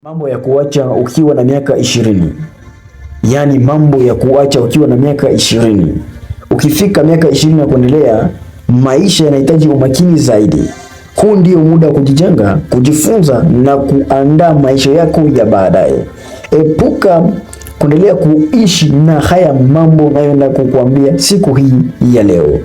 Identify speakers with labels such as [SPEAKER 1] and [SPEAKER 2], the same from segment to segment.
[SPEAKER 1] Mambo ya kuacha ukiwa na miaka 20. Yaani mambo ya kuacha ukiwa na miaka 20. Ukifika miaka 20 na kuendelea, maisha yanahitaji umakini zaidi. Huu ndio muda wa kujijenga, kujifunza na kuandaa maisha yako ya baadaye. Epuka kuendelea kuishi na haya mambo nayoenda kukuambia siku hii ya leo.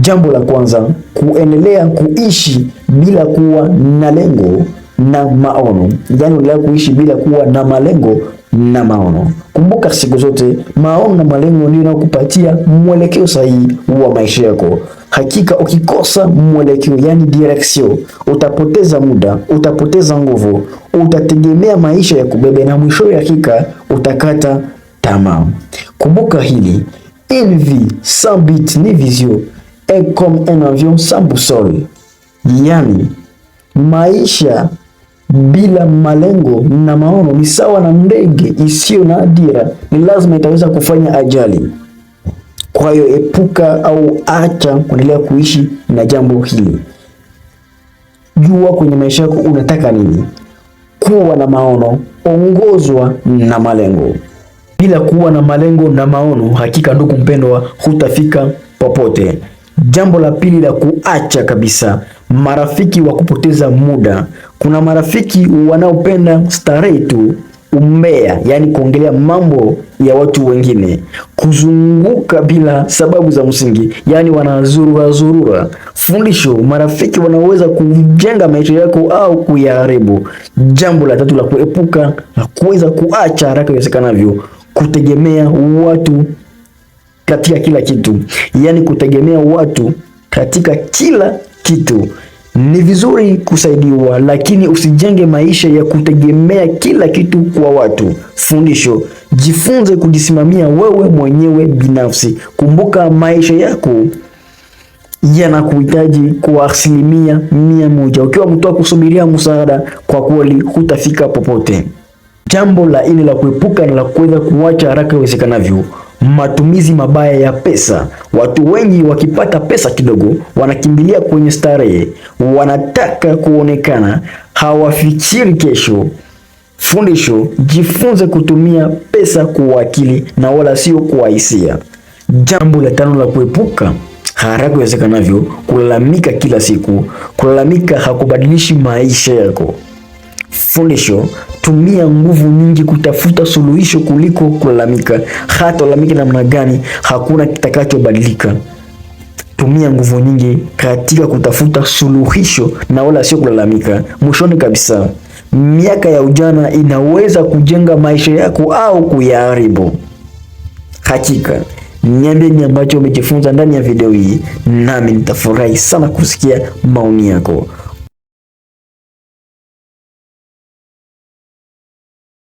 [SPEAKER 1] Jambo la kwanza, kuendelea kuishi bila kuwa na lengo na maono. Yaani unaendelea kuishi bila kuwa na malengo na maono. Kumbuka siku zote maono na malengo ndio yanakupatia mwelekeo sahihi wa maisha yako. Hakika ukikosa mwelekeo, yani direction, utapoteza muda, utapoteza nguvu, utategemea maisha ya kubebe na mwisho hakika utakata tamaa. Kumbuka hili, une vie sans but ni vision est comme un avion sans boussole. Yani maisha bila malengo na maono ni sawa na ndege isiyo na dira, ni lazima itaweza kufanya ajali. Kwa hiyo epuka au acha kuendelea kuishi na jambo hili. Jua kwenye maisha yako unataka nini. Kuwa na maono, ongozwa na malengo. Bila kuwa na malengo na maono, hakika ndugu mpendwa, hutafika popote. Jambo la pili la kuacha kabisa, marafiki wa kupoteza muda. Kuna marafiki wanaopenda starehe tu, umbea, yani kuongelea mambo ya watu wengine, kuzunguka bila sababu za msingi, yani wanazurura. Fundisho, marafiki wanaweza kujenga maisha yako au kuyaharibu. Jambo la tatu la kuepuka na kuweza kuacha haraka iwezekanavyo, kutegemea watu katika kila kitu. Yani kutegemea watu katika kila kitu. Ni vizuri kusaidiwa, lakini usijenge maisha ya kutegemea kila kitu kwa watu. Fundisho, jifunze kujisimamia wewe mwenyewe binafsi. Kumbuka maisha yako yanakuhitaji kwa 100%. Ukiwa mtu wa kusubiria msaada, kwa kweli hutafika popote. Jambo la nne la kuepuka na la kuweza kuacha haraka iwezekanavyo, matumizi mabaya ya pesa. Watu wengi wakipata pesa kidogo wanakimbilia kwenye starehe, wanataka kuonekana, hawafikiri kesho. Fundisho, jifunze kutumia pesa kwa akili na wala sio kwa hisia. Jambo la tano la kuepuka haraka iwezekanavyo, kulalamika kila siku. Kulalamika hakubadilishi maisha yako. Fundisho, tumia nguvu nyingi kutafuta suluhisho kuliko kulalamika. Hata ulalamike namna gani, hakuna kitakachobadilika. Tumia nguvu nyingi katika kutafuta suluhisho na wala sio kulalamika. Mwishoni kabisa, miaka ya ujana inaweza kujenga maisha yako au kuyaharibu. Hakika niambie ni ambacho umejifunza ndani ya video hii, nami nitafurahi sana kusikia maoni yako.